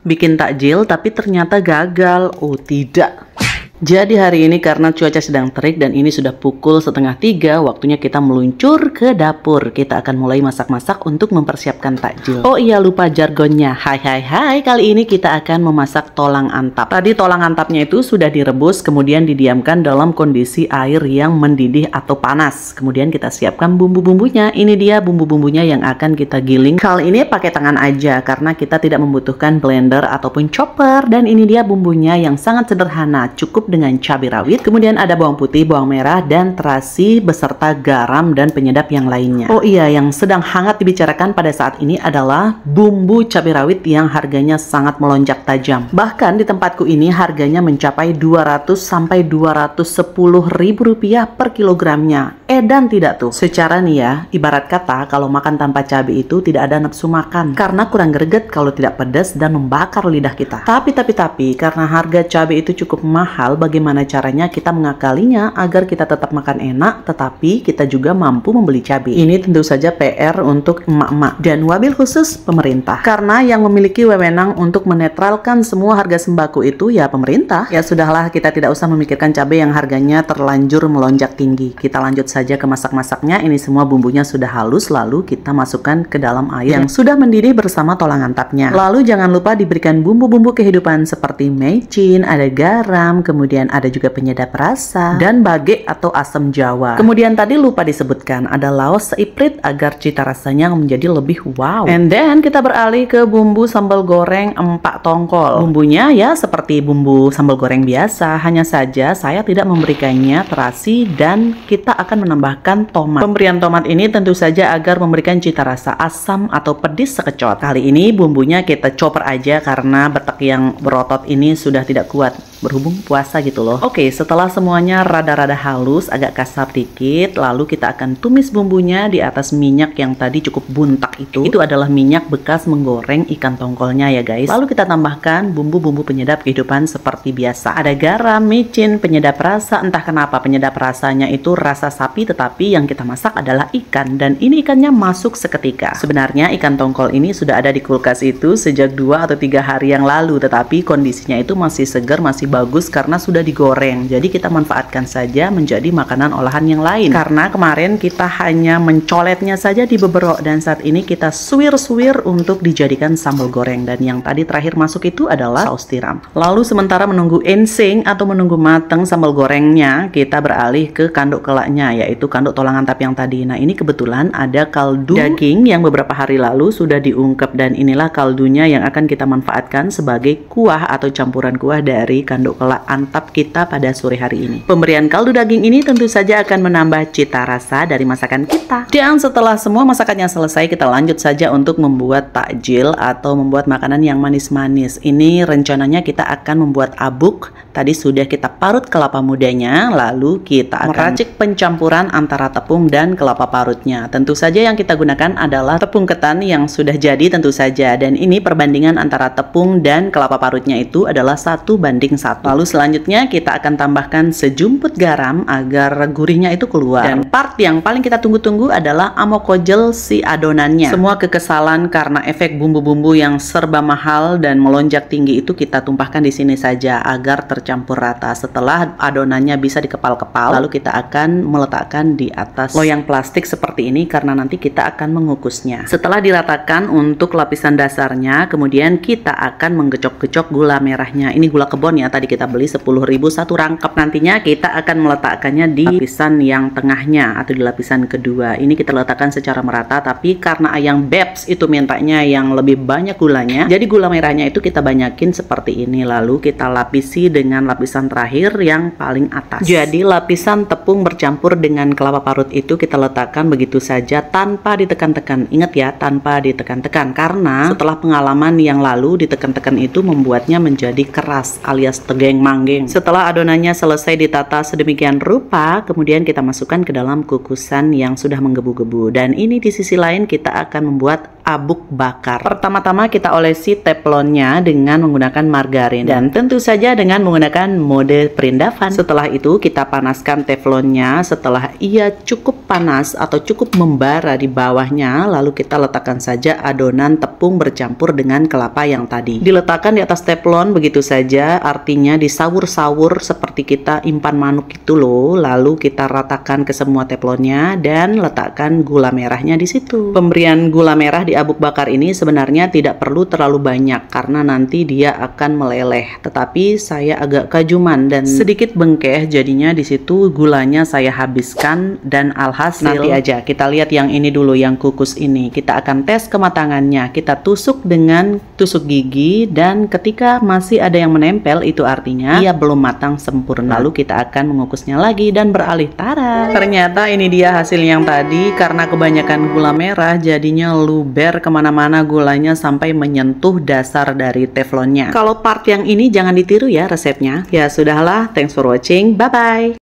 bikin takjil tapi ternyata gagal. Oh tidak. Jadi hari ini karena cuaca sedang terik dan ini sudah pukul 2:30, waktunya kita meluncur ke dapur. Kita akan mulai masak-masak untuk mempersiapkan takjil. Oh iya, lupa jargonnya. Hai, kali ini kita akan memasak tolang antap. Tadi tolang antapnya itu sudah direbus, kemudian didiamkan dalam kondisi air yang mendidih atau panas. Kemudian kita siapkan bumbu-bumbunya. Ini dia bumbu-bumbunya yang akan kita giling. Kali ini pakai tangan aja karena kita tidak membutuhkan blender ataupun chopper. Dan ini dia bumbunya yang sangat sederhana, cukup dengan cabai rawit, kemudian ada bawang putih, bawang merah, dan terasi beserta garam dan penyedap yang lainnya. Oh iya, yang sedang hangat dibicarakan pada saat ini adalah bumbu cabai rawit yang harganya sangat melonjak tajam. Bahkan di tempatku ini harganya mencapai 200 sampai 210 ribu rupiah per kilogramnya. Edan tidak tuh? Secara nih ya, ibarat kata kalau makan tanpa cabai itu tidak ada nafsu makan karena kurang greget kalau tidak pedas dan membakar lidah kita. Tapi karena harga cabai itu cukup mahal, bagaimana caranya kita mengakalinya agar kita tetap makan enak tetapi kita juga mampu membeli cabai? Ini tentu saja PR untuk emak-emak dan wabil khusus pemerintah, karena yang memiliki wewenang untuk menetralkan semua harga sembako itu ya pemerintah. Ya sudahlah, kita tidak usah memikirkan cabai yang harganya terlanjur melonjak tinggi. Kita lanjut saja ke masak-masaknya. Ini semua bumbunya sudah halus, lalu kita masukkan ke dalam air yang sudah mendidih bersama tolang antapnya. Lalu jangan lupa diberikan bumbu-bumbu kehidupan seperti mecin, ada garam, kemudian ada juga penyedap rasa dan bage atau asam jawa. Kemudian tadi lupa disebutkan ada laos seiprit agar cita rasanya menjadi lebih wow. And then kita beralih ke bumbu sambal goreng empak tongkol. Bumbunya ya seperti bumbu sambal goreng biasa, hanya saja saya tidak memberikannya terasi dan kita akan menambahkan tomat. Pemberian tomat ini tentu saja agar memberikan cita rasa asam atau pedis sekecot. Kali ini bumbunya kita chopper aja karena betek yang berotot ini sudah tidak kuat berhubung puasa gitu loh. Oke, setelah semuanya rada-rada halus, agak kasar dikit, lalu kita akan tumis bumbunya di atas minyak yang tadi cukup buntak itu. Itu adalah minyak bekas menggoreng ikan tongkolnya ya guys. Lalu kita tambahkan bumbu-bumbu penyedap kehidupan seperti biasa. Ada garam, micin, penyedap rasa. Entah kenapa penyedap rasanya itu rasa sapi, tetapi yang kita masak adalah ikan dan ini ikannya masuk seketika. Sebenarnya ikan tongkol ini sudah ada di kulkas itu sejak 2 atau 3 hari yang lalu, tetapi kondisinya itu masih segar, masih bagus karena sudah digoreng. Jadi kita manfaatkan saja menjadi makanan olahan yang lain. Karena kemarin kita hanya mencoletnya saja di beberok dan saat ini kita suwir-suwir untuk dijadikan sambal goreng. Dan yang tadi terakhir masuk itu adalah saus tiram. Lalu sementara menunggu ensing atau menunggu mateng sambal gorengnya, kita beralih ke kanduk kelaknya, yaitu kanduk tolang antap yang tadi. Nah ini kebetulan ada kaldu daging yang beberapa hari lalu sudah diungkep dan inilah kaldunya yang akan kita manfaatkan sebagai kuah atau campuran kuah dari kanduk kelak antap kita pada sore hari ini. Pemberian kaldu daging ini tentu saja akan menambah cita rasa dari masakan kita. Dan setelah semua masakannya selesai, kita lanjut saja untuk membuat takjil atau membuat makanan yang manis-manis. Ini rencananya kita akan membuat abuk. Tadi sudah kita parut kelapa mudanya, lalu kita akan meracik pencampuran antara tepung dan kelapa parutnya. Tentu saja yang kita gunakan adalah tepung ketan yang sudah jadi tentu saja, dan ini perbandingan antara tepung dan kelapa parutnya itu adalah 1:1. Lalu selanjutnya kita akan tambahkan sejumput garam agar gurihnya itu keluar. Dan part yang paling kita tunggu-tunggu adalah amokojel si adonannya. Semua kekesalan karena efek bumbu-bumbu yang serba mahal dan melonjak tinggi itu kita tumpahkan di sini saja agar tercampur rata. Setelah adonannya bisa dikepal-kepal, lalu kita akan meletakkan di atas loyang plastik seperti ini karena nanti kita akan mengukusnya. Setelah diratakan untuk lapisan dasarnya, kemudian kita akan menggecok-gecok gula merahnya. Ini gula kebon ya, tadi kita beli 10.000 satu rangkap. Nantinya kita akan meletakkannya di lapisan yang tengahnya atau di lapisan kedua. Ini kita letakkan secara merata, tapi karena ayang Bebs itu mintanya yang lebih banyak gulanya, jadi gula merahnya itu kita banyakin seperti ini. Lalu kita lapisi dengan lapisan terakhir yang paling atas. Jadi lapisan tepung bercampur dengan kelapa parut itu kita letakkan begitu saja tanpa ditekan-tekan. Ingat ya, tanpa ditekan-tekan, karena setelah pengalaman yang lalu ditekan-tekan itu membuatnya menjadi keras alias tegeng-manggeng. Setelah adonannya selesai ditata sedemikian rupa, kemudian kita masukkan ke dalam kukusan yang sudah menggebu-gebu. Dan ini di sisi lain kita akan membuat abuk bakar. Pertama-tama kita olesi teflonnya dengan menggunakan margarin dan tentu saja dengan menggunakan mode perindavan. Setelah itu kita panaskan teflonnya. Setelah ia cukup panas atau cukup membara di bawahnya, lalu kita letakkan saja adonan tepung bercampur dengan kelapa yang tadi. Diletakkan di atas teflon begitu saja, artinya disawur-sawur seperti kita impan manuk itu loh. Lalu kita ratakan ke semua teflonnya dan letakkan gula merahnya di situ. Pemberian gula merah di abuk bakar ini sebenarnya tidak perlu terlalu banyak karena nanti dia akan meleleh. Tetapi saya agak kajuman dan sedikit bengkeh, jadinya di situ gulanya saya habiskan dan alhasil nanti aja kita lihat yang ini dulu, yang kukus ini. Kita akan tes kematangannya. Kita tusuk dengan tusuk gigi dan ketika masih ada yang menempel itu artinya ia belum matang sempurna. Lalu kita akan mengukusnya lagi dan beralih. Tara, ternyata ini dia hasil yang tadi. Karena kebanyakan gula merah jadinya luber kemana-mana gulanya sampai menyentuh dasar dari teflonnya. Kalau part yang ini jangan ditiru ya resepnya. Ya sudahlah, thanks for watching, bye bye.